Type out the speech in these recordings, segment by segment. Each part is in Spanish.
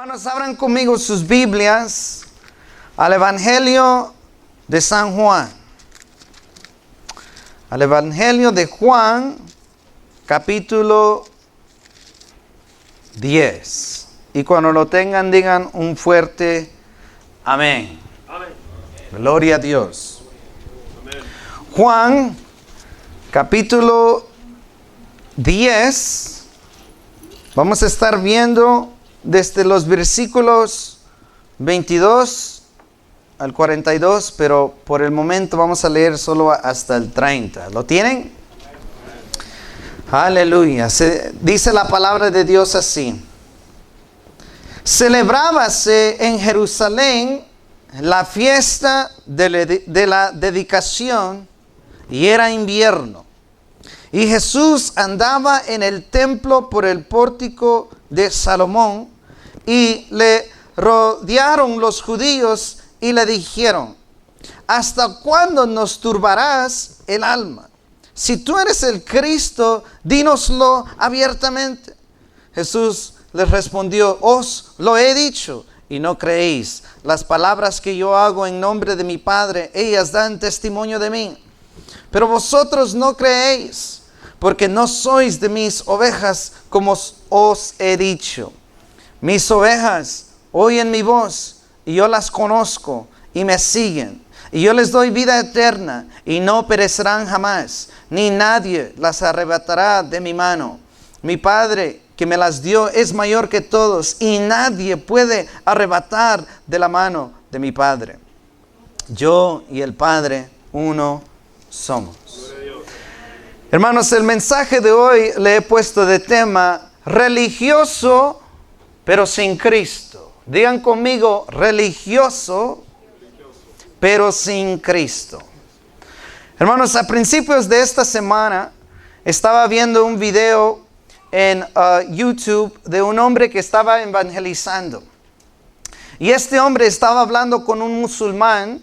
Hermanos, abran conmigo sus Biblias al Evangelio de San Juan. Al Evangelio de Juan, capítulo 10. Y cuando lo tengan, digan un fuerte amén. Amén. Gloria a Dios. Amén. Juan, capítulo 10. Vamos a estar viendo desde los versículos 22 al 42, pero por el momento vamos a leer solo hasta el 30. ¿Lo tienen? Aleluya. Dice la palabra de Dios así. Celebrábase en Jerusalén la fiesta de la dedicación y era invierno. Y Jesús andaba en el templo por el pórtico de Salomón y le rodearon los judíos y le dijeron: ¿hasta cuándo nos turbarás el alma? Si tú eres el Cristo, dínoslo abiertamente. Jesús les respondió: os lo he dicho y no creéis. Las palabras que yo hago en nombre de mi Padre, ellas dan testimonio de mí. Pero vosotros no creéis, porque no sois de mis ovejas, como os he dicho. Mis ovejas oyen mi voz, y yo las conozco, y me siguen. Y yo les doy vida eterna, y no perecerán jamás, ni nadie las arrebatará de mi mano. Mi Padre, que me las dio, es mayor que todos, y nadie puede arrebatar de la mano de mi Padre. Yo y el Padre, uno somos. Hermanos, el mensaje de hoy le he puesto de tema: religioso pero sin Cristo. Digan conmigo: religioso pero sin Cristo. Hermanos, a principios de esta semana estaba viendo un video en YouTube de un hombre que estaba evangelizando. Y este hombre estaba hablando con un musulmán,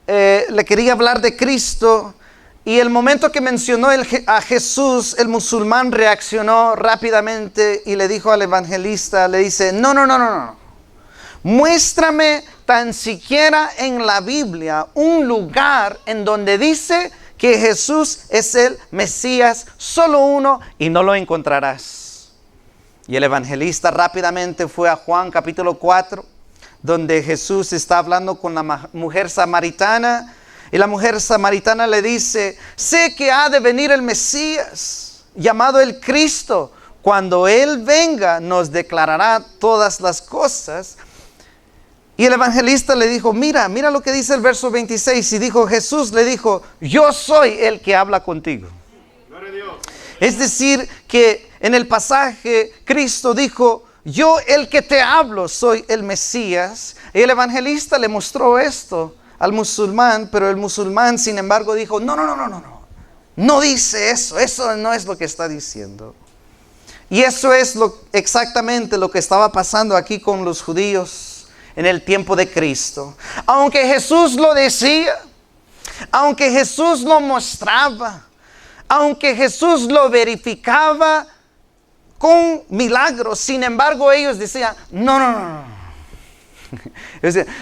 le quería hablar de Cristo. Y el momento que mencionó a Jesús, el musulmán reaccionó rápidamente y le dijo al evangelista, le dice: no. Muéstrame tan siquiera en la Biblia un lugar en donde dice que Jesús es el Mesías, solo uno, y no lo encontrarás. Y el evangelista rápidamente fue a Juan capítulo 4, donde Jesús está hablando con la mujer samaritana. Y la mujer samaritana le dice: sé que ha de venir el Mesías, llamado el Cristo. Cuando Él venga, nos declarará todas las cosas. Y el evangelista le dijo: mira lo que dice el verso 26. Y dijo, Jesús le dijo: yo soy el que habla contigo. Gloria a Dios. Es decir, que en el pasaje Cristo dijo: yo el que te hablo soy el Mesías. Y el evangelista le mostró esto al musulmán, pero el musulmán, sin embargo, dijo: no dice eso no es lo que está diciendo. Y eso es exactamente lo que estaba pasando aquí con los judíos en el tiempo de Cristo. Aunque Jesús lo decía, aunque Jesús lo mostraba, aunque Jesús lo verificaba con milagros, sin embargo ellos decían: no.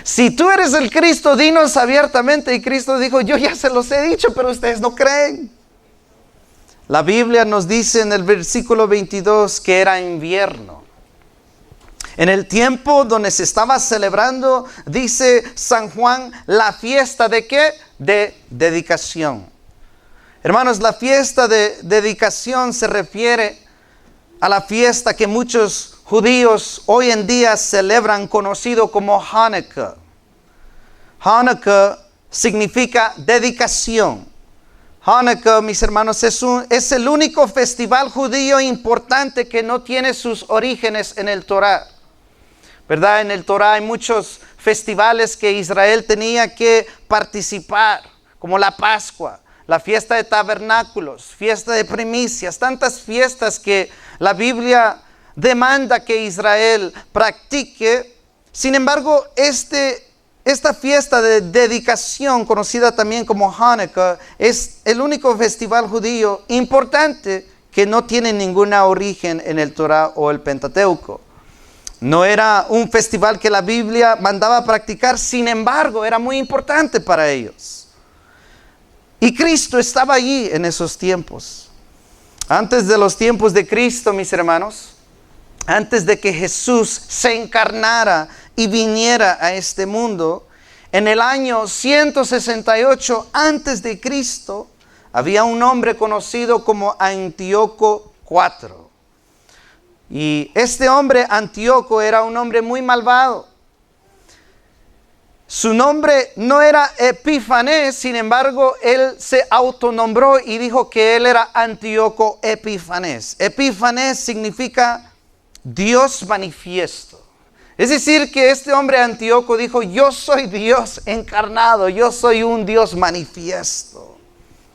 Si tú eres el Cristo, dinos abiertamente. Y Cristo dijo: yo ya se los he dicho, pero ustedes no creen. La Biblia nos dice en el versículo 22 que era invierno. En el tiempo donde se estaba celebrando, dice San Juan, la fiesta ¿de qué? De dedicación. Hermanos, la fiesta de dedicación se refiere a la fiesta que muchos judíos hoy en día celebran, conocido como Hanukkah. Hanukkah significa dedicación. Hanukkah, mis hermanos, es el único festival judío importante que no tiene sus orígenes en el Torá. ¿Verdad? En el Torá hay muchos festivales que Israel tenía que participar, como la Pascua, la fiesta de tabernáculos, fiesta de primicias, tantas fiestas que la Biblia demanda que Israel practique. Sin embargo, esta fiesta de dedicación, conocida también como Hanukkah, es el único festival judío importante que no tiene ningún origen en el Torá o el Pentateuco. No era un festival que la Biblia mandaba practicar, sin embargo, era muy importante para ellos. Y Cristo estaba allí en esos tiempos. Antes de los tiempos de Cristo, mis hermanos, antes de que Jesús se encarnara y viniera a este mundo, en el año 168 antes de Cristo, había un hombre conocido como Antíoco IV. Y este hombre, Antíoco, era un hombre muy malvado. Su nombre no era Epífanes, sin embargo, él se autonombró y dijo que él era Antíoco Epífanes. Epífanes significa Dios manifiesto. Es decir, que este hombre Antíoco dijo, yo soy Dios encarnado, yo soy un Dios manifiesto.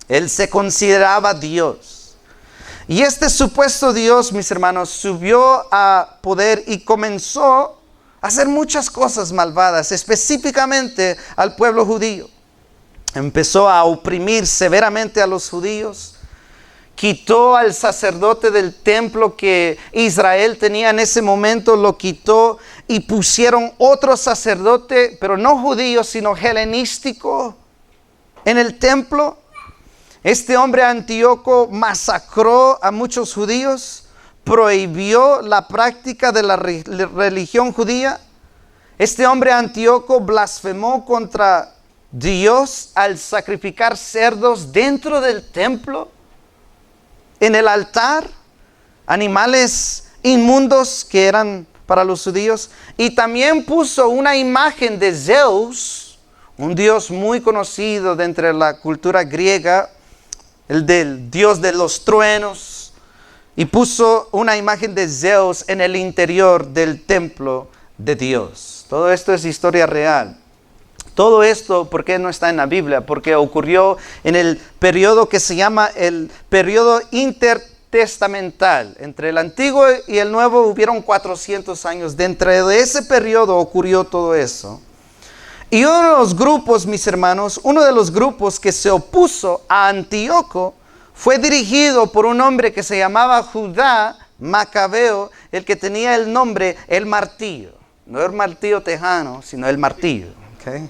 Él se consideraba Dios. Y este supuesto Dios, mis hermanos, subió a poder y comenzó a hacer muchas cosas malvadas, específicamente al pueblo judío. Empezó a oprimir severamente a los judíos. Quitó al sacerdote del templo que Israel tenía en ese momento, lo quitó y pusieron otro sacerdote, pero no judío, sino helenístico, en el templo. Este hombre Antíoco masacró a muchos judíos, prohibió la práctica de la religión judía. Este hombre Antíoco blasfemó contra Dios al sacrificar cerdos dentro del templo, en el altar, animales inmundos que eran para los judíos. Y también puso una imagen de Zeus, un dios muy conocido dentro de la cultura griega, el del dios de los truenos, y puso una imagen de Zeus en el interior del templo de Dios. Todo esto es historia real. Todo esto, ¿por qué no está en la Biblia? Porque ocurrió en el periodo que se llama el periodo intertestamental. Entre el Antiguo y el Nuevo hubieron 400 años. Dentro de ese periodo ocurrió todo eso. Y uno de los grupos, mis hermanos, uno de los grupos que se opuso a Antíoco fue dirigido por un hombre que se llamaba Judá Macabeo, el que tenía el nombre el martillo. No el martillo tejano, sino el martillo. ¿Okay?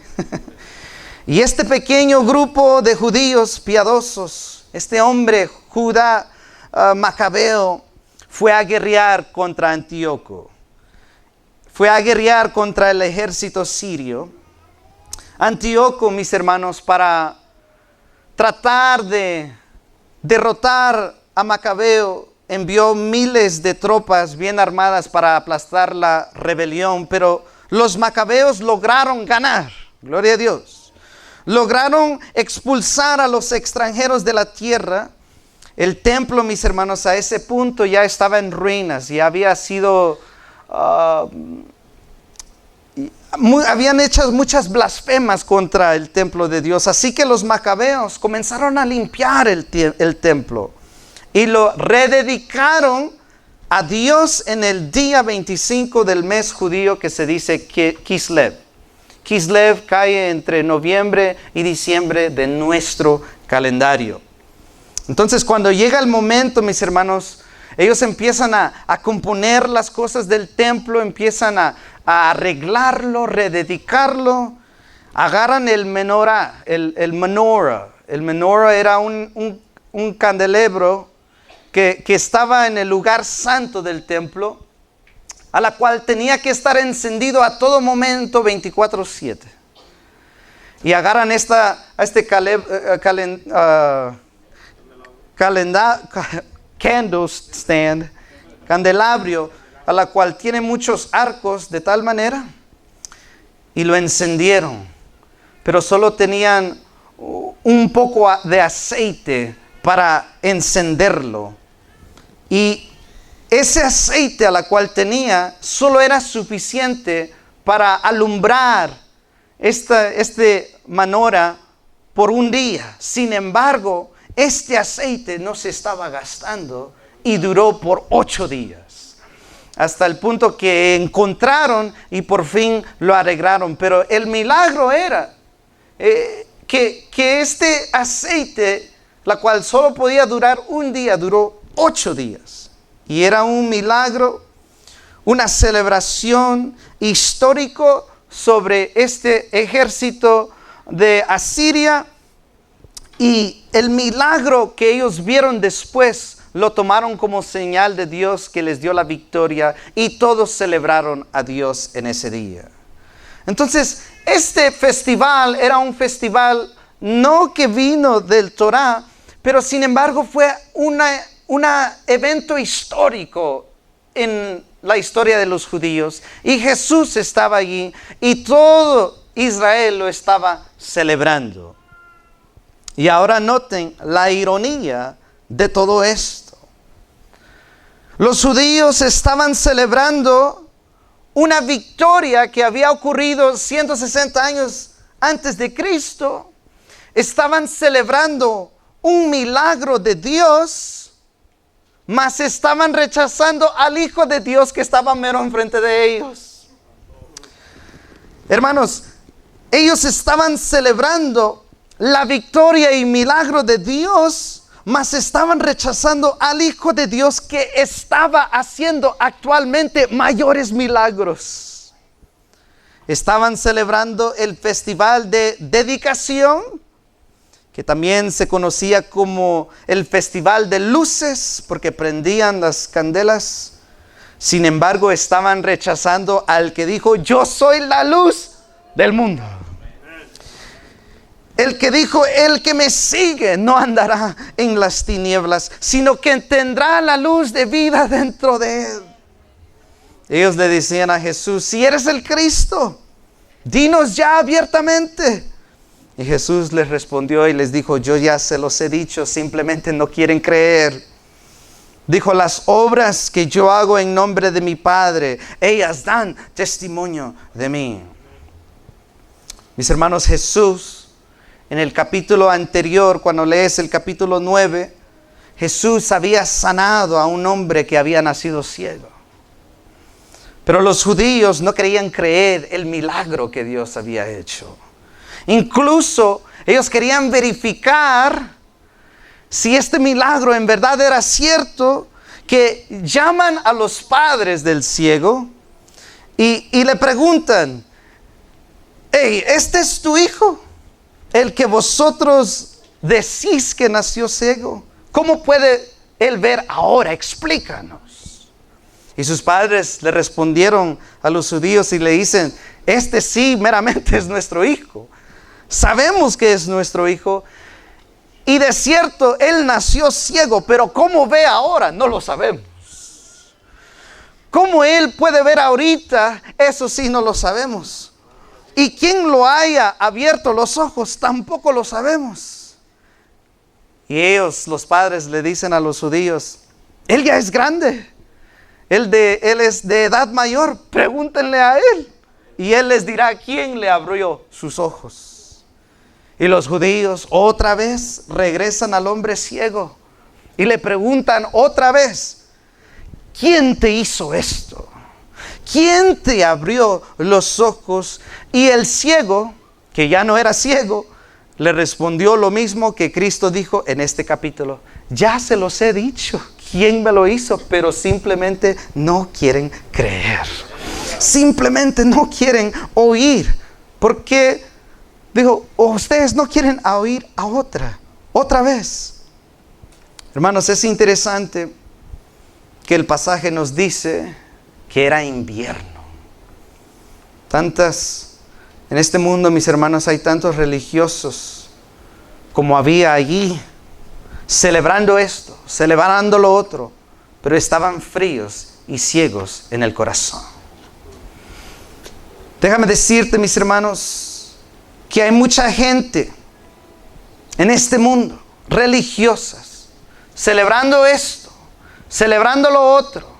Y este pequeño grupo de judíos piadosos, este hombre Judá Macabeo, fue a guerrear contra Antíoco. Fue a guerrear contra el ejército sirio. Antíoco, mis hermanos, para tratar de derrotar a Macabeo, envió miles de tropas bien armadas para aplastar la rebelión, pero los macabeos lograron ganar, gloria a Dios. Lograron expulsar a los extranjeros de la tierra. El templo, mis hermanos, a ese punto ya estaba en ruinas y había sido... habían hecho muchas blasfemas contra el templo de Dios. Así que los macabeos comenzaron a limpiar el templo y lo rededicaron a Dios en el día 25 del mes judío que se dice Kislev. Kislev cae entre noviembre y diciembre de nuestro calendario. Entonces, cuando llega el momento, mis hermanos, ellos empiezan a componer las cosas del templo, empiezan a arreglarlo, rededicarlo. Agarran el menorá, el menorá. El menorá era un candelabro que estaba en el lugar santo del templo, a la cual tenía que estar encendido a todo momento 24/7. Y agarran candle stand, candelabro, a la cual tiene muchos arcos de tal manera, y lo encendieron, pero solo tenían un poco de aceite para encenderlo, y ese aceite a la cual tenía solo era suficiente para alumbrar este menorá por un día. Sin embargo, este aceite no se estaba gastando y duró por 8 días. Hasta el punto que encontraron y por fin lo arreglaron. Pero el milagro era que este aceite, la cual solo podía durar un día, duró 8 días. Y era un milagro, una celebración histórico sobre este ejército de Asiria, y el milagro que ellos vieron después lo tomaron como señal de Dios que les dio la victoria, y todos celebraron a Dios en ese día. Entonces, este festival era un festival no que vino del Torá, pero sin embargo fue un evento histórico en la historia de los judíos, y Jesús estaba allí y todo Israel lo estaba celebrando. Y ahora noten la ironía de todo esto. Los judíos estaban celebrando una victoria que había ocurrido 160 años antes de Cristo. Estaban celebrando un milagro de Dios, mas estaban rechazando al Hijo de Dios que estaba mero enfrente de ellos. Hermanos, ellos estaban celebrando la victoria y milagro de Dios, mas estaban rechazando al Hijo de Dios que estaba haciendo actualmente mayores milagros. Estaban celebrando el festival de dedicación, que también se conocía como el festival de luces, porque prendían las candelas. Sin embargo, estaban rechazando al que dijo: yo soy la luz del mundo. El que dijo: el que me sigue no andará en las tinieblas, sino que tendrá la luz de vida dentro de él. Ellos le decían a Jesús: si eres el Cristo, dinos ya abiertamente. Y Jesús les respondió y les dijo: yo ya se los he dicho, simplemente no quieren creer. Dijo: las obras que yo hago en nombre de mi Padre, ellas dan testimonio de mí. Mis hermanos, Jesús, en el capítulo anterior, cuando lees el capítulo 9, Jesús había sanado a un hombre que había nacido ciego. Pero los judíos no querían creer el milagro que Dios había hecho. Incluso ellos querían verificar si este milagro en verdad era cierto, que llaman a los padres del ciego y le preguntan: hey, ¿este es tu hijo? El que vosotros decís que nació ciego. ¿Cómo puede él ver ahora? Explícanos. Y sus padres le respondieron a los judíos y le dicen: este sí meramente es nuestro hijo. Sabemos que es nuestro hijo. Y de cierto, él nació ciego, pero ¿cómo ve ahora? No lo sabemos. ¿Cómo él puede ver ahorita? Eso sí no lo sabemos. Y quién lo haya abierto los ojos, tampoco lo sabemos. Y ellos, los padres, le dicen a los judíos: él ya es grande. Él es de edad mayor. Pregúntenle a él. Y él les dirá quién le abrió sus ojos. Y los judíos otra vez regresan al hombre ciego. Y le preguntan otra vez: ¿quién te hizo esto? ¿Quién te abrió los ojos? Y el ciego, que ya no era ciego, le respondió lo mismo que Cristo dijo en este capítulo: ya se los he dicho, ¿quién me lo hizo? Pero simplemente no quieren creer. Simplemente no quieren oír. Porque, dijo, ustedes no quieren oír a otra vez. Hermanos, es interesante que el pasaje nos dice que era invierno. En este mundo, mis hermanos, hay tantos religiosos como había allí, celebrando esto, celebrando lo otro, pero estaban fríos y ciegos en el corazón. Déjame decirte, mis hermanos, que hay mucha gente en este mundo, religiosas, celebrando esto, celebrando lo otro.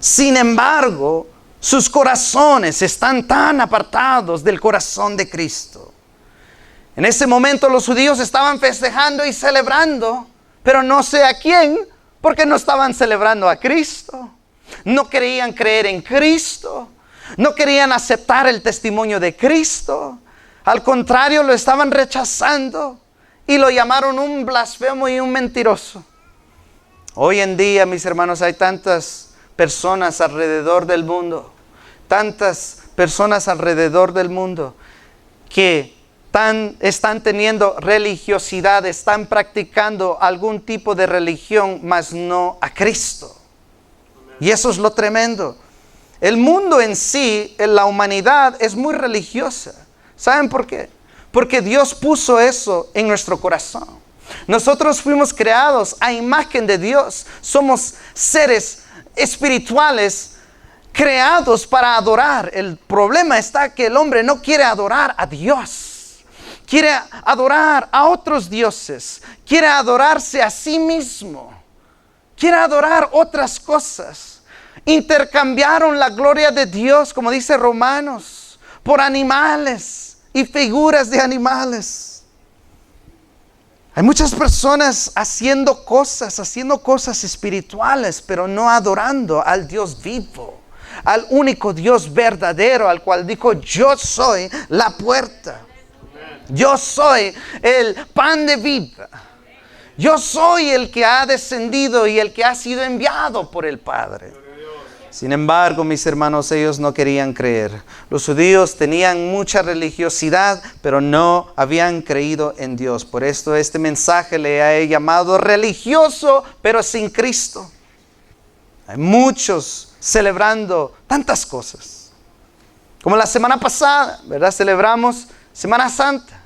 Sin embargo, sus corazones están tan apartados del corazón de Cristo. En ese momento los judíos estaban festejando y celebrando, pero no sé a quién, porque no estaban celebrando a Cristo. No querían creer en Cristo. No querían aceptar el testimonio de Cristo. Al contrario, lo estaban rechazando y lo llamaron un blasfemo y un mentiroso. Hoy en día, mis hermanos, hay tantas personas alrededor del mundo, tantas personas alrededor del mundo que están teniendo religiosidad, están practicando algún tipo de religión, mas no a Cristo. Y eso es lo tremendo. El mundo en sí, la humanidad, es muy religiosa. ¿Saben por qué? Porque Dios puso eso en nuestro corazón. Nosotros fuimos creados a imagen de Dios. Somos seres espirituales creados para adorar. El problema está que el hombre no quiere adorar a Dios. Quiere adorar a otros dioses. Quiere adorarse a sí mismo. Quiere adorar otras cosas. Intercambiaron la gloria de Dios, como dice Romanos, por animales y figuras de animales. Hay muchas personas haciendo cosas espirituales, pero no adorando al Dios vivo, al único Dios verdadero, al cual dijo: yo soy la puerta. Yo soy el pan de vida. Yo soy el que ha descendido y el que ha sido enviado por el Padre. Sin embargo, mis hermanos, ellos no querían creer. Los judíos tenían mucha religiosidad, pero no habían creído en Dios. Por esto este mensaje le he llamado religioso, pero sin Cristo. Hay muchos celebrando tantas cosas. Como la semana pasada, ¿verdad? Celebramos Semana Santa.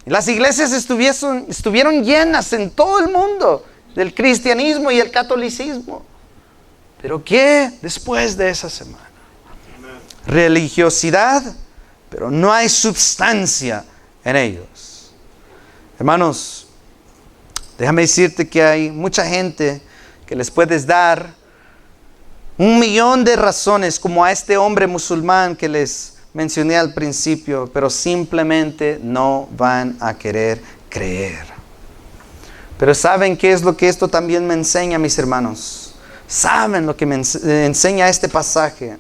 Y las iglesias estuvieron llenas en todo el mundo del cristianismo y el catolicismo. ¿Pero qué después de esa semana? Religiosidad, pero no hay substancia en ellos. Hermanos, déjame decirte que hay mucha gente que les puedes dar 1,000,000 de razones, como a este hombre musulmán que les mencioné al principio, pero simplemente no van a querer creer. Pero ¿saben qué es lo que esto también me enseña, mis hermanos? ¿Saben lo que me enseña este pasaje?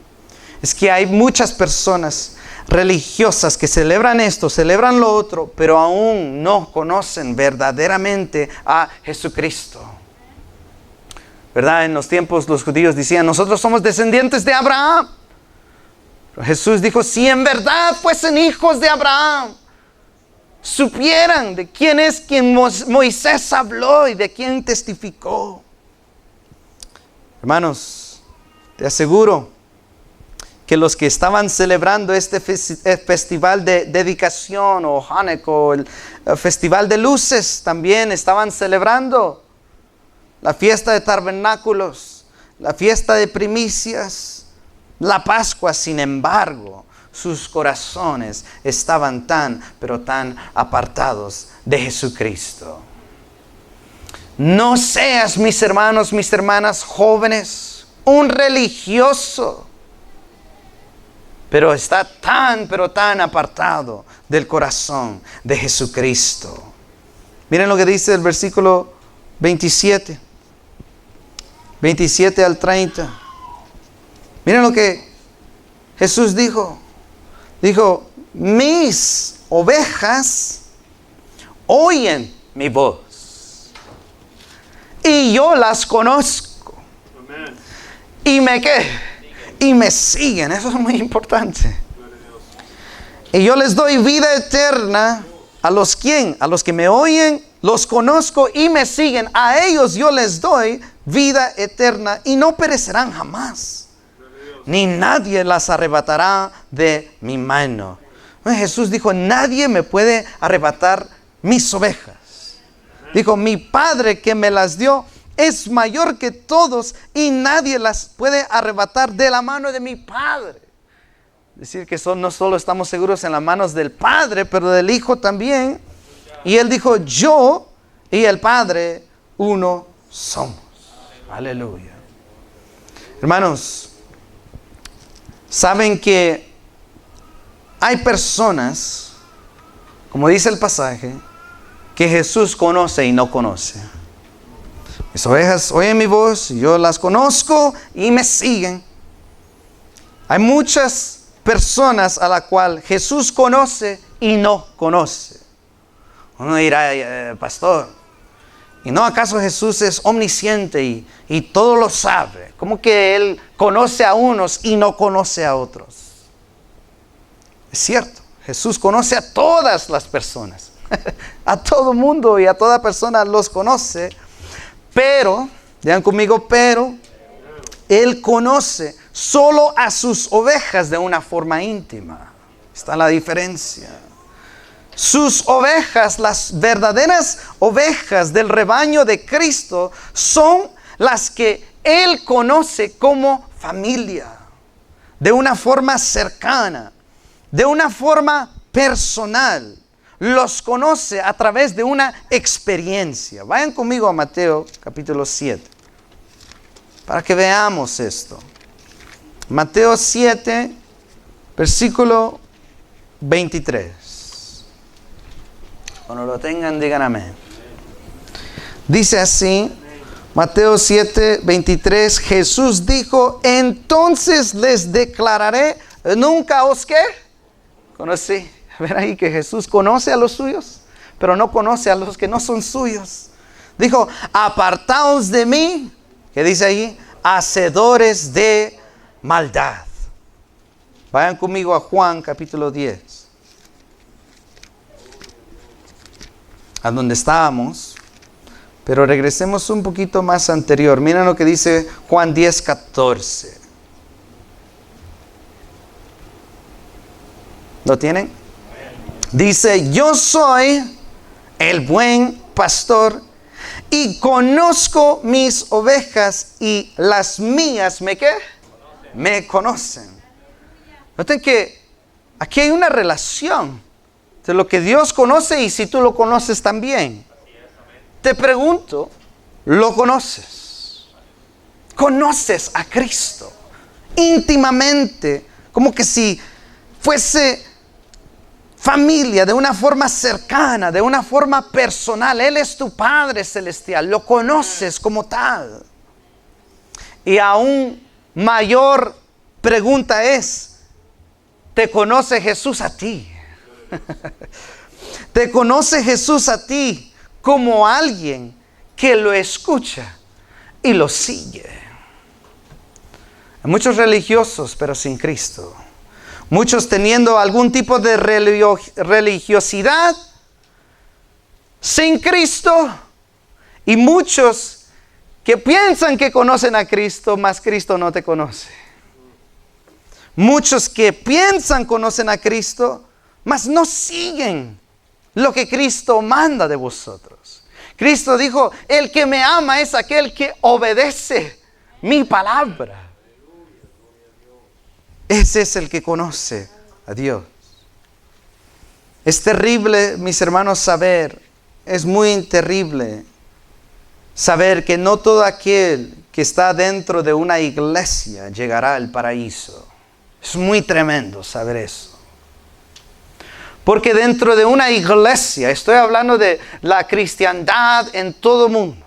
Es que hay muchas personas religiosas que celebran esto, celebran lo otro, pero aún no conocen verdaderamente a Jesucristo. ¿Verdad? En los tiempos los judíos decían: nosotros somos descendientes de Abraham. Pero Jesús dijo: si en verdad fuesen hijos de Abraham, supieran de quién es quien Moisés habló y de quién testificó. Hermanos, te aseguro que los que estaban celebrando este festival de dedicación, o Hanukkah, el festival de luces, también estaban celebrando la fiesta de tabernáculos, la fiesta de primicias, la Pascua. Sin embargo, sus corazones estaban pero tan apartados de Jesucristo. No seas, mis hermanos, mis hermanas jóvenes, un religioso, pero está pero tan apartado del corazón de Jesucristo. Miren lo que dice el versículo 27 al 30. Miren lo que Jesús dijo. Dijo: mis ovejas oyen mi voz, y yo las conozco. Amén. Y me siguen. Eso es muy importante. Y yo les doy vida eterna. ¿A los quién? A los que me oyen, los conozco y me siguen. A ellos yo les doy vida eterna y no perecerán jamás, ni nadie las arrebatará de mi mano. Jesús dijo: nadie me puede arrebatar mis ovejas. Dijo: mi Padre que me las dio es mayor que todos, y nadie las puede arrebatar de la mano de mi Padre. Es decir, que no solo estamos seguros en las manos del Padre, pero del Hijo también. Y Él dijo: yo y el Padre uno somos. Aleluya. Hermanos, saben que hay personas, como dice el pasaje, que Jesús conoce y no conoce. Mis ovejas oyen mi voz, y yo las conozco y me siguen. Hay muchas personas a las cuales Jesús conoce y no conoce. Uno dirá: pastor, ¿Y no acaso Jesús es omnisciente y todo lo sabe? ¿Cómo que Él conoce a unos y no conoce a otros? Es cierto, Jesús conoce a todas las personas. A todo mundo y a toda persona los conoce. Pero, digan conmigo, pero Él conoce solo a sus ovejas de una forma íntima. Está la diferencia. Sus ovejas, las verdaderas ovejas del rebaño de Cristo, son las que Él conoce como familia, de una forma cercana, de una forma personal. Los conoce a través de una experiencia. Vayan conmigo a Mateo capítulo 7, para que veamos esto. Mateo 7, versículo 23. Cuando lo tengan, digan amén. Dice así, Mateo 7, 23, Jesús dijo, entonces les declararé, nunca os ¿qué? Conocí. Ven ahí que Jesús conoce a los suyos, pero no conoce a los que no son suyos. Dijo, apartaos de mí, ¿qué dice ahí? Hacedores de maldad. Vayan conmigo a Juan capítulo 10. A donde estábamos, pero regresemos un poquito más anterior. Miren lo que dice Juan 10, 14. ¿Lo tienen? Dice, yo soy el buen pastor y conozco mis ovejas y las mías, ¿me qué? Me conocen. Noten que aquí hay una relación de lo que Dios conoce y si tú lo conoces también. Te pregunto, ¿lo conoces? ¿Conoces a Cristo íntimamente? Como que si fuese familia, de una forma cercana, de una forma personal. Él es tu Padre Celestial, lo conoces como tal. Y aún mayor pregunta es, ¿te conoce Jesús a ti? ¿Te conoce Jesús a ti como alguien que lo escucha y lo sigue? Hay muchos religiosos, pero sin Cristo. Muchos teniendo algún tipo de religiosidad sin Cristo. Y muchos que piensan que conocen a Cristo, mas Cristo no te conoce. Muchos que piensan conocen a Cristo, mas no siguen lo que Cristo manda de vosotros. Cristo dijo, el que me ama es aquel que obedece mi palabra. Ese es el que conoce a Dios. Es terrible, mis hermanos, saber, es muy terrible saber que no todo aquel que está dentro de una iglesia llegará al paraíso. Es muy tremendo saber eso. Porque dentro de una iglesia, estoy hablando de la cristiandad en todo el mundo.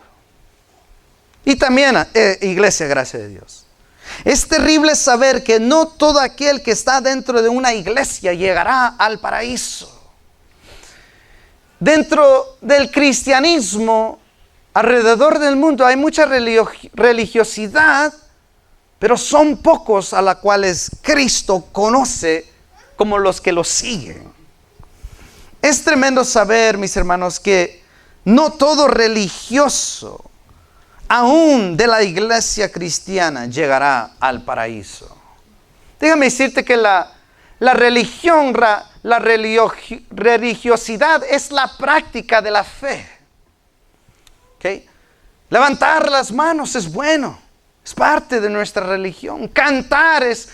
Y también iglesia, gracias a Dios. Es terrible saber que no todo aquel que está dentro de una iglesia llegará al paraíso. Dentro del cristianismo, alrededor del mundo hay mucha religiosidad, pero son pocos a los cuales Cristo conoce como los que lo siguen. Es tremendo saber, mis hermanos, que no todo religioso, aún de la iglesia cristiana, llegará al paraíso. Déjame decirte que la religiosidad es la práctica de la fe. ¿Okay? Levantar las manos es bueno, es parte de nuestra religión. Cantar es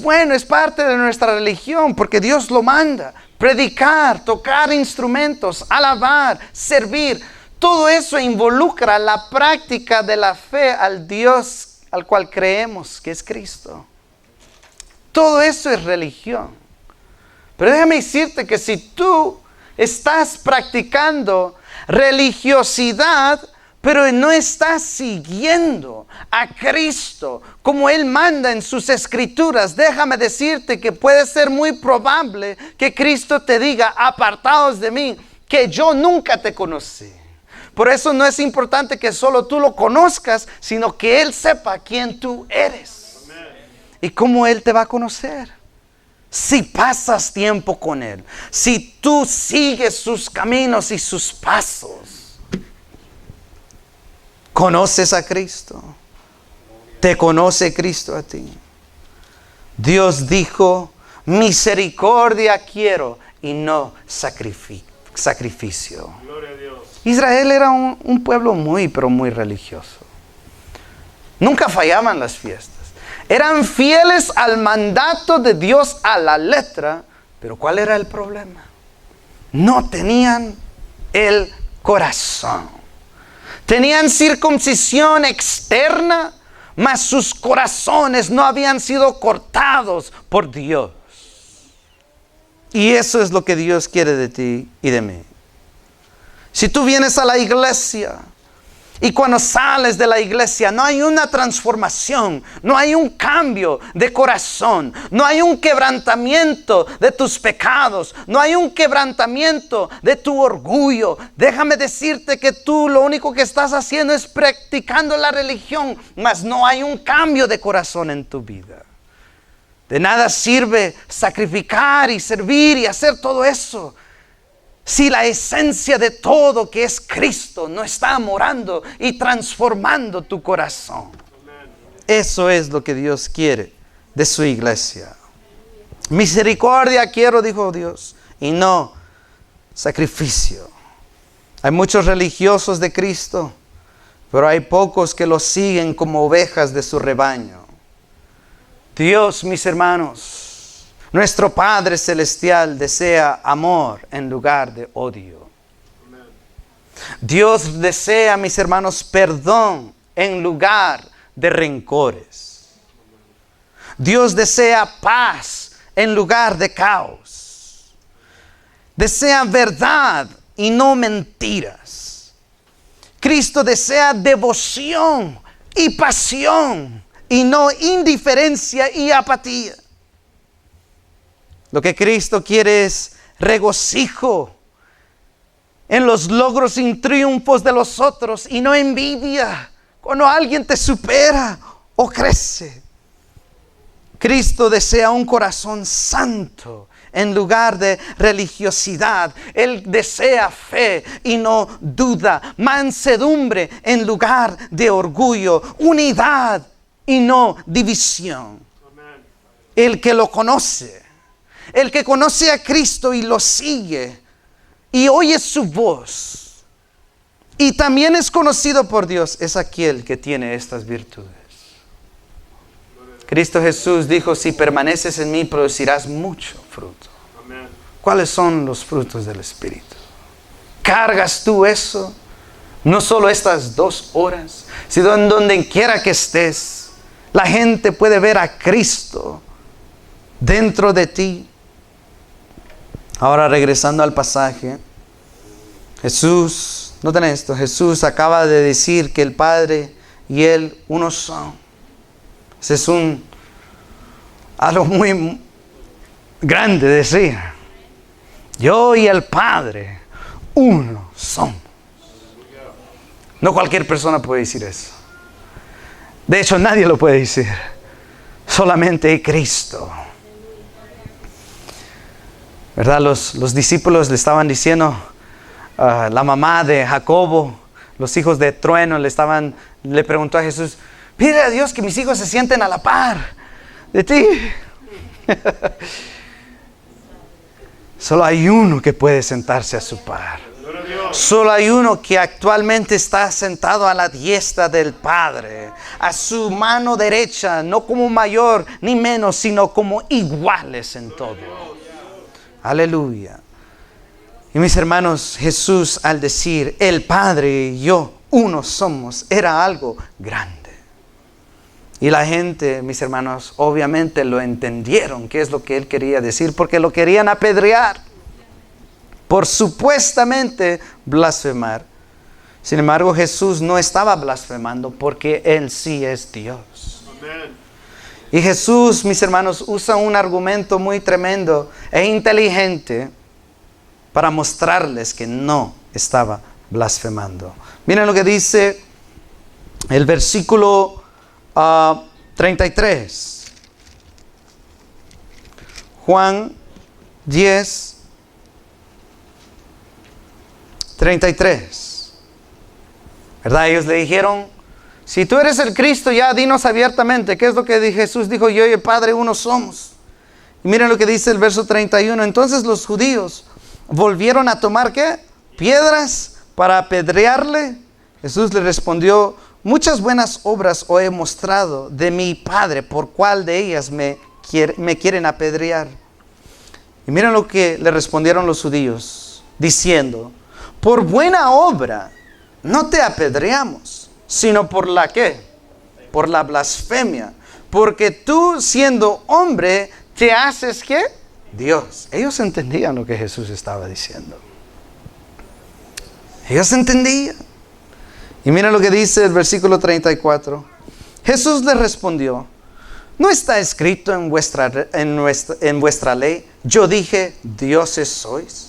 bueno, es parte de nuestra religión, porque Dios lo manda. Predicar, tocar instrumentos, alabar, servir. Todo eso involucra la práctica de la fe al Dios al cual creemos, que es Cristo. Todo eso es religión. Pero déjame decirte que si tú estás practicando religiosidad, pero no estás siguiendo a Cristo como Él manda en sus escrituras, déjame decirte que puede ser muy probable que Cristo te diga, apartaos de mí, que yo nunca te conocí. Por eso no es importante que solo tú lo conozcas, sino que Él sepa quién tú eres. Y cómo Él te va a conocer. Si pasas tiempo con Él, si tú sigues sus caminos y sus pasos. ¿Conoces a Cristo? ¿Te conoce Cristo a ti? Dios dijo, misericordia quiero y no sacrificio. Gloria a Dios. Israel era un pueblo pero muy religioso. Nunca fallaban las fiestas. Eran fieles al mandato de Dios a la letra. Pero ¿cuál era el problema? No tenían el corazón. Tenían circuncisión externa, mas sus corazones no habían sido cortados por Dios. Y eso es lo que Dios quiere de ti y de mí. Si tú vienes a la iglesia y cuando sales de la iglesia no hay una transformación, no hay un cambio de corazón, no hay un quebrantamiento de tus pecados, no hay un quebrantamiento de tu orgullo, déjame decirte que tú lo único que estás haciendo es practicando la religión, mas no hay un cambio de corazón en tu vida. De nada sirve sacrificar y servir y hacer todo eso si la esencia de todo, que es Cristo, no está morando y transformando tu corazón. Eso es lo que Dios quiere de su iglesia. Misericordia quiero, dijo Dios, y no sacrificio. Hay muchos religiosos de Cristo, pero hay pocos que lo siguen como ovejas de su rebaño. Dios, mis hermanos, nuestro Padre Celestial desea amor en lugar de odio. Amen. Dios desea, mis hermanos, perdón en lugar de rencores. Dios desea paz en lugar de caos. Desea verdad y no mentiras. Cristo desea devoción y pasión y no indiferencia y apatía. Lo que Cristo quiere es regocijo en los logros y triunfos de los otros y no envidia cuando alguien te supera o crece. Cristo desea un corazón santo en lugar de religiosidad. Él desea fe y no duda, mansedumbre en lugar de orgullo, unidad y no división. Amén. El que lo conoce, el que conoce a Cristo y lo sigue y oye su voz y también es conocido por Dios, es aquel que tiene estas virtudes. Cristo Jesús dijo, si permaneces en mí producirás mucho fruto. Amén. ¿Cuáles son los frutos del Espíritu? ¿Cargas tú eso? No solo estas 2 horas, sino en donde quiera que estés, la gente puede ver a Cristo dentro de ti. Ahora regresando al pasaje, Jesús, noten esto, Jesús acaba de decir que el Padre y Él uno son. Ese es algo muy grande decir. Yo y el Padre uno somos. No cualquier persona puede decir eso. De hecho, nadie lo puede decir. Solamente Cristo. ¿Verdad? Los discípulos le estaban diciendo, la mamá de Jacobo, los hijos de trueno, le preguntó a Jesús, pide a Dios que mis hijos se sienten a la par de ti. Solo hay uno que puede sentarse a su par. Solo hay uno que actualmente está sentado a la diestra del Padre, a su mano derecha, no como mayor ni menos, sino como iguales en todo. Aleluya. Y mis hermanos, Jesús al decir, el Padre y yo uno somos, era algo grande. Y la gente, mis hermanos, obviamente lo entendieron, qué es lo que Él quería decir, porque lo querían apedrear por supuestamente blasfemar. Sin embargo, Jesús no estaba blasfemando porque Él sí es Dios. Amén. Y Jesús, mis hermanos, usa un argumento muy tremendo e inteligente para mostrarles que no estaba blasfemando. Miren lo que dice el versículo 33. Juan 10, 33. ¿Verdad? Ellos le dijeron, si tú eres el Cristo, ya dinos abiertamente. ¿Qué es lo que Jesús dijo? Yo y el Padre uno somos. Y miren lo que dice el verso 31. Entonces los judíos volvieron a tomar, ¿qué? Piedras para apedrearle. Jesús le respondió, muchas buenas obras os he mostrado de mi Padre, ¿por cuál de ellas me quieren apedrear? Y miren lo que le respondieron los judíos, diciendo, por buena obra no te apedreamos, sino por la ¿qué? Por la blasfemia. Porque tú, siendo hombre, te haces ¿qué? Dios. Ellos entendían lo que Jesús estaba diciendo. Ellos entendían. Y mira lo que dice el versículo 34. Jesús les respondió, ¿no está escrito en vuestra ley? Yo dije, dioses sois.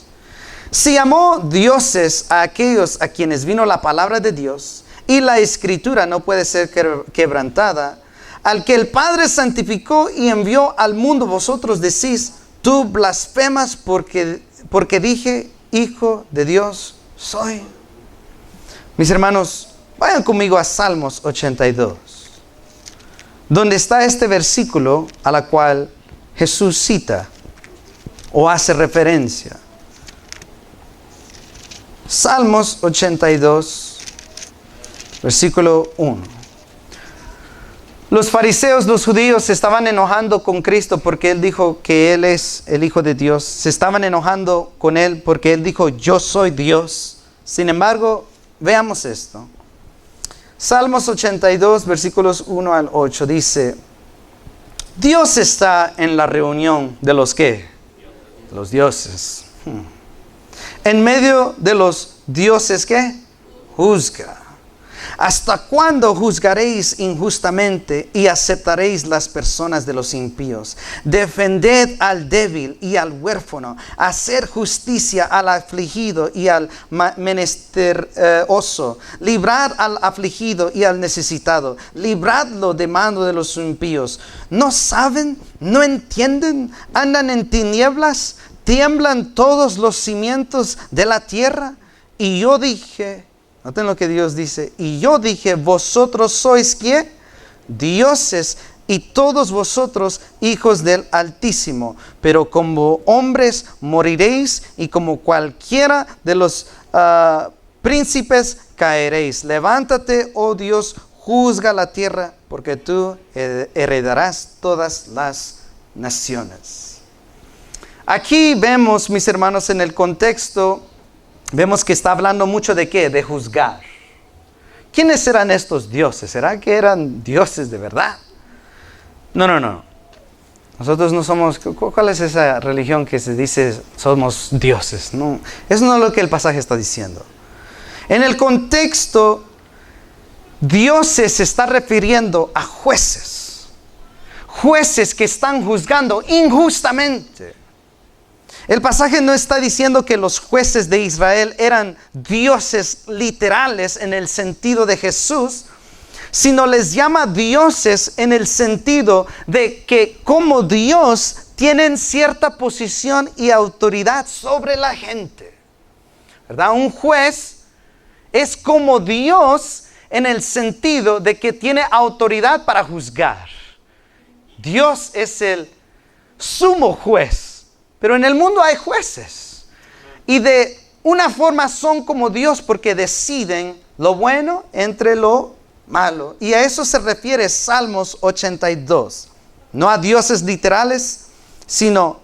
Si llamó dioses a aquellos a quienes vino la palabra de Dios, y la escritura no puede ser quebrantada, al que el Padre santificó y envió al mundo, vosotros decís, tú blasfemas porque dije, hijo de Dios soy. Mis hermanos, vayan conmigo a Salmos 82, donde está este versículo a la cual Jesús cita o hace referencia. Salmos 82, versículo 1. Los fariseos, los judíos, se estaban enojando con Cristo porque Él dijo que Él es el Hijo de Dios. Se estaban enojando con Él porque Él dijo, yo soy Dios. Sin embargo, veamos esto. Salmos 82, versículos 1 al 8, dice, Dios está en la reunión de los ¿qué? Los dioses. En medio de los dioses, ¿qué? Juzga. ¿Hasta cuándo juzgaréis injustamente y aceptaréis las personas de los impíos? Defended al débil y al huérfano, hacer justicia al afligido y al menesteroso, librad al afligido y al necesitado, libradlo de mano de los impíos. ¿No saben? ¿No entienden? ¿Andan en tinieblas? ¿Tiemblan todos los cimientos de la tierra? Y yo dije, noten lo que Dios dice, y yo dije, vosotros sois ¿qué? Dioses, y todos vosotros hijos del Altísimo, pero como hombres moriréis, y como cualquiera de los príncipes caeréis. Levántate, oh Dios, juzga la tierra, porque tú heredarás todas las naciones. Aquí vemos, mis hermanos, en el contexto, vemos que está hablando mucho de ¿qué? De juzgar. ¿Quiénes eran estos dioses? ¿Será que eran dioses de verdad? No. Nosotros no somos... ¿Cuál es esa religión que se dice somos dioses? No, eso no es lo que el pasaje está diciendo. En el contexto, dioses se está refiriendo a jueces. Jueces que están juzgando injustamente. El pasaje no está diciendo que los jueces de Israel eran dioses literales en el sentido de Jesús, sino les llama dioses en el sentido de que como Dios tienen cierta posición y autoridad sobre la gente. ¿Verdad? Un juez es como Dios en el sentido de que tiene autoridad para juzgar. Dios es el sumo juez. Pero en el mundo hay jueces. Y de una forma son como Dios porque deciden lo bueno entre lo malo. Y a eso se refiere Salmos 82. No a dioses literales, sino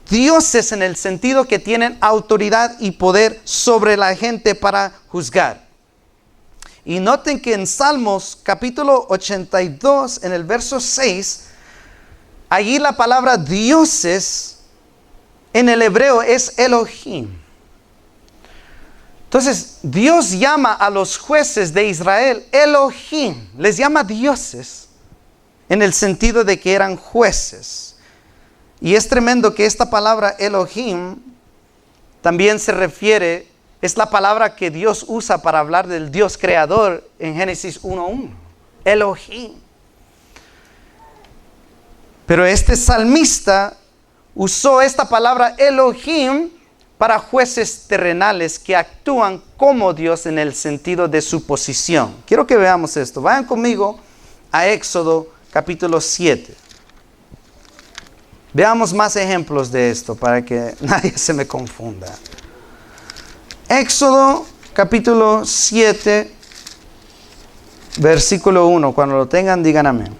dioses en el sentido que tienen autoridad y poder sobre la gente para juzgar. Y noten que en Salmos capítulo 82, en el verso 6, allí la palabra dioses en el hebreo es Elohim. Entonces, Dios llama a los jueces de Israel Elohim. Les llama dioses en el sentido de que eran jueces. Y es tremendo que esta palabra Elohim también se refiere es la palabra que Dios usa para hablar del Dios creador en Génesis 1:1. Elohim. Pero este salmista usó esta palabra Elohim para jueces terrenales que actúan como Dios en el sentido de su posición. Quiero que veamos esto. Vayan conmigo a Éxodo capítulo 7. Veamos más ejemplos de esto para que nadie se me confunda. Éxodo capítulo 7, versículo 1. Cuando lo tengan, digan amén.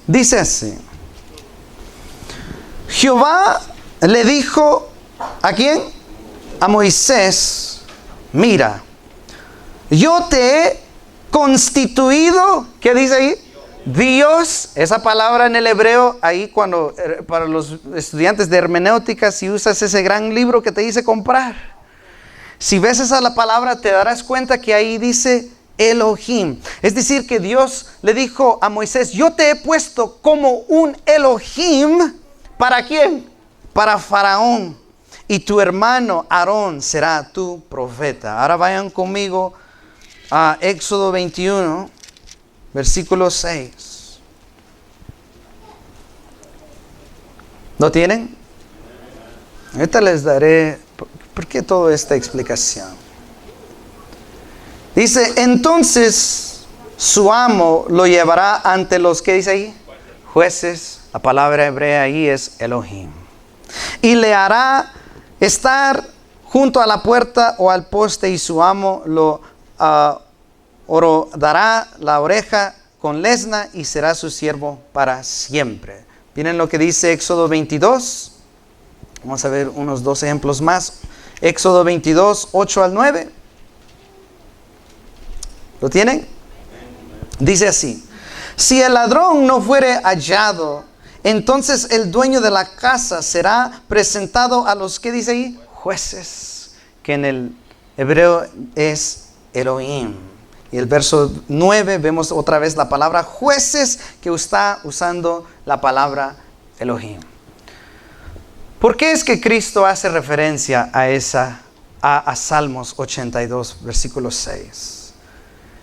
Dice así: Jehová le dijo, ¿a quién? A Moisés: mira, yo te he constituido, ¿qué dice ahí? Dios. Esa palabra en el hebreo, ahí cuando, para los estudiantes de hermenéutica, si usas ese gran libro que te dice comprar, si ves esa la palabra, te darás cuenta que ahí dice Elohim. Es decir, que Dios le dijo a Moisés: yo te he puesto como un Elohim. ¿Para quién? Para Faraón. Y tu hermano Aarón será tu profeta. Ahora vayan conmigo a Éxodo 21, versículo 6. ¿Lo tienen? Ahorita les daré por qué toda esta explicación. Dice: entonces su amo lo llevará ante los, ¿qué dice ahí? Jueces. La palabra hebrea ahí es Elohim. Y le hará estar junto a la puerta o al poste, y su amo lo dará la oreja con lesna y será su siervo para siempre. ¿Miren lo que dice Éxodo 22? Vamos a ver unos 2 ejemplos más. Éxodo 22, 8 al 9. ¿Lo tienen? Dice así: si el ladrón no fuere hallado, entonces el dueño de la casa será presentado a los, ¿qué dice ahí? Jueces, que en el hebreo es Elohim. Y el verso 9 vemos otra vez la palabra jueces, que está usando la palabra Elohim. ¿Por qué es que Cristo hace referencia a Salmos 82, versículo 6?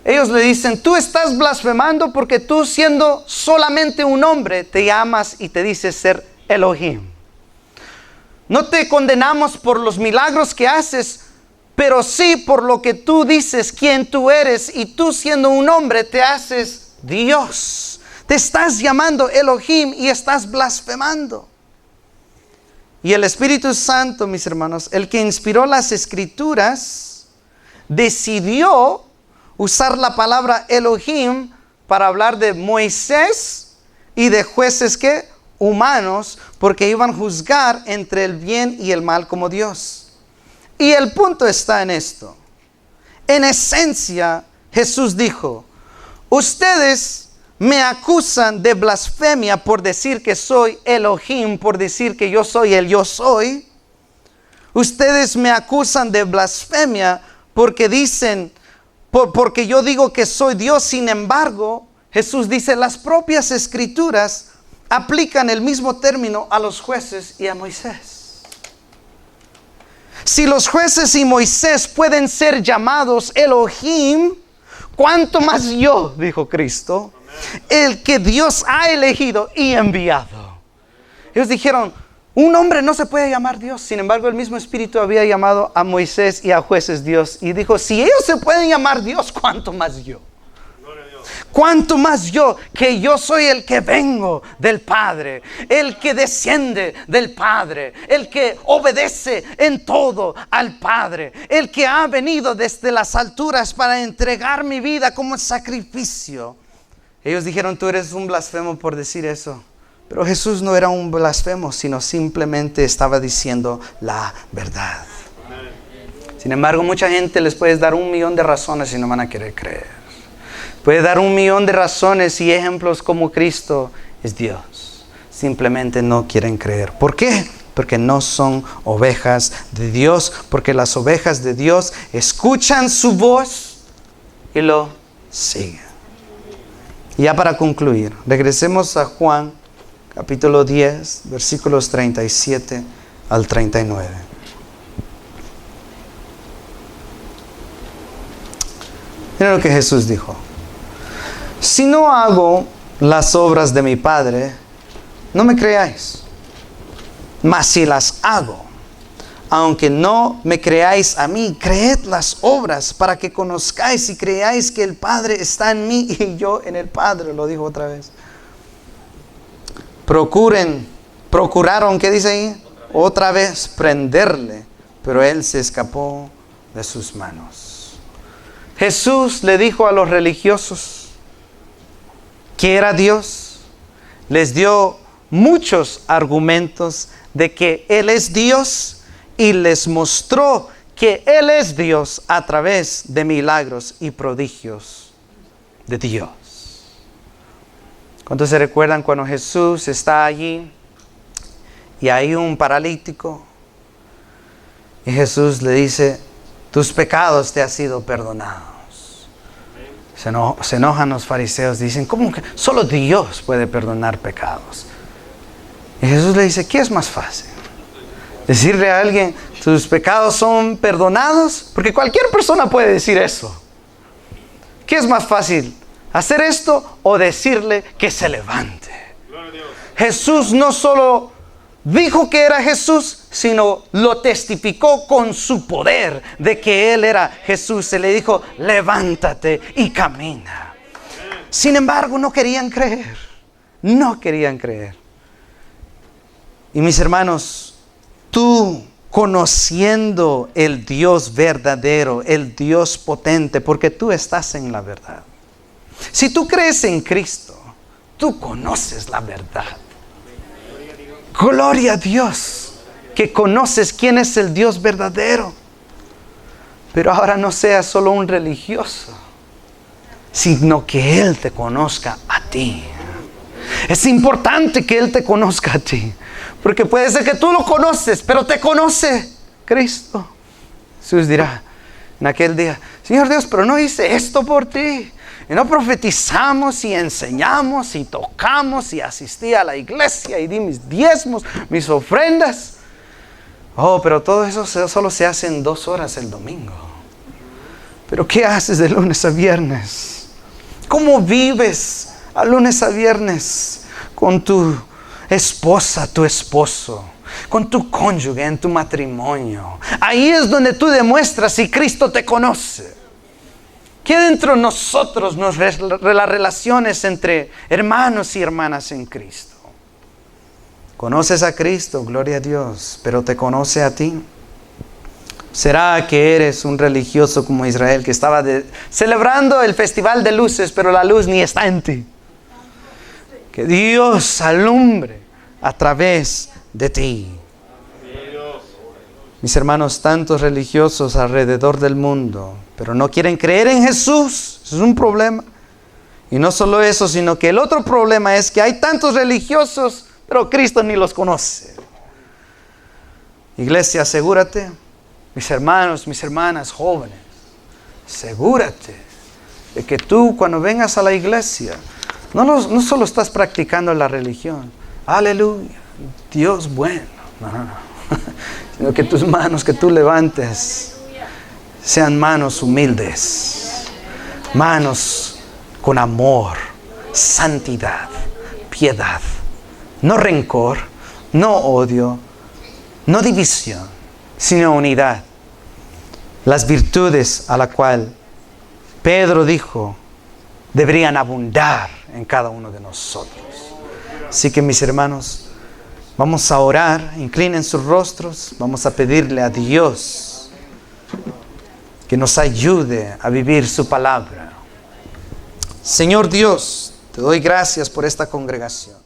Ellos le dicen: tú estás blasfemando porque tú, siendo solamente un hombre, te llamas y te dices ser Elohim. No te condenamos por los milagros que haces, pero sí por lo que tú dices quién tú eres, y tú, siendo un hombre, te haces Dios. Te estás llamando Elohim y estás blasfemando. Y el Espíritu Santo, mis hermanos, el que inspiró las Escrituras, decidió usar la palabra Elohim para hablar de Moisés y de jueces que humanos, porque iban a juzgar entre el bien y el mal como Dios. Y el punto está en esto. En esencia, Jesús dijo: ustedes me acusan de blasfemia por decir que soy Elohim, por decir que yo soy el yo soy. Ustedes me acusan de blasfemia porque dicen, porque yo digo que soy Dios. Sin embargo, Jesús dice, las propias Escrituras aplican el mismo término a los jueces y a Moisés. Si los jueces y Moisés pueden ser llamados Elohim, ¿cuánto más yo? Dijo Cristo, el que Dios ha elegido y enviado. Ellos dijeron: un hombre no se puede llamar Dios. Sin embargo, el mismo Espíritu había llamado a Moisés y a jueces Dios. Y dijo: si ellos se pueden llamar Dios, ¿cuánto más yo? ¿Cuánto más yo, que yo soy el que vengo del Padre, el que desciende del Padre, el que obedece en todo al Padre, el que ha venido desde las alturas para entregar mi vida como sacrificio? Ellos dijeron: tú eres un blasfemo por decir eso. Pero Jesús no era un blasfemo, sino simplemente estaba diciendo la verdad. Sin embargo, mucha gente les puedes dar 1,000,000 de razones y no van a querer creer. Puede dar 1,000,000 de razones y ejemplos como Cristo es Dios. Simplemente no quieren creer. ¿Por qué? Porque no son ovejas de Dios. Porque las ovejas de Dios escuchan su voz y lo siguen. Y ya para concluir, regresemos a Juan capítulo 10, versículos 37 al 39. Miren lo que Jesús dijo. Si no hago las obras de mi Padre, no me creáis. Mas si las hago, aunque no me creáis a mí, creed las obras para que conozcáis y creáis que el Padre está en mí y yo en el Padre. Lo dijo otra vez. Procuraron, ¿qué dice ahí? Otra vez prenderle, pero él se escapó de sus manos. Jesús le dijo a los religiosos que era Dios. Les dio muchos argumentos de que Él es Dios y les mostró que Él es Dios a través de milagros y prodigios de Dios. ¿Cuántos se recuerdan cuando Jesús está allí y hay un paralítico? Y Jesús le dice, tus pecados te han sido perdonados. Se enojan los fariseos, dicen, ¿cómo que solo Dios puede perdonar pecados? Y Jesús le dice, ¿qué es más fácil? Decirle a alguien, tus pecados son perdonados, porque cualquier persona puede decir eso. ¿Qué es más fácil? ¿Hacer esto o decirle que se levante? Jesús no solo dijo que era Jesús, sino lo testificó con su poder de que Él era Jesús. Se le dijo, levántate y camina. Sin embargo, no querían creer. No querían creer. Y mis hermanos, tú conociendo el Dios verdadero, el Dios potente, porque tú estás en la verdad. Si tú crees en Cristo, tú conoces la verdad. Gloria a Dios, que conoces quién es el Dios verdadero. Pero ahora no seas solo un religioso, sino que Él te conozca a ti. Es importante que Él te conozca a ti, porque puede ser que tú lo conoces, pero te conoce Cristo. Jesús dirá en aquel día, Señor Dios, pero no hice esto por ti. Y no profetizamos y enseñamos y tocamos y asistí a la iglesia y di mis diezmos, mis ofrendas. Oh, pero todo eso solo se hace en 2 horas el domingo. Pero ¿qué haces de lunes a viernes? ¿Cómo vives a lunes a viernes con tu esposa, tu esposo, con tu cónyuge en tu matrimonio? Ahí es donde tú demuestras si Cristo te conoce. ¿Qué dentro de nosotros las relaciones entre hermanos y hermanas en Cristo? ¿Conoces a Cristo? Gloria a Dios. ¿Pero te conoce a ti? ¿Será que eres un religioso como Israel que estaba celebrando el festival de luces, pero la luz ni está en ti? Que Dios alumbre a través de ti. Mis hermanos, tantos religiosos alrededor del mundo, pero no quieren creer en Jesús. Eso es un problema. Y no solo eso, sino que el otro problema es que hay tantos religiosos, pero Cristo ni los conoce. Iglesia, asegúrate. Mis hermanos, mis hermanas, jóvenes, asegúrate de que tú cuando vengas a la iglesia, no solo estás practicando la religión. Aleluya, Dios bueno. No. Sino que tus manos que tú levantes sean manos humildes, manos con amor, santidad, piedad, no rencor, no odio, no división, sino unidad. Las virtudes a la cual Pedro dijo deberían abundar en cada uno de nosotros. Así que mis hermanos, vamos a orar, inclinen sus rostros, vamos a pedirle a Dios que nos ayude a vivir su palabra. Señor Dios, te doy gracias por esta congregación.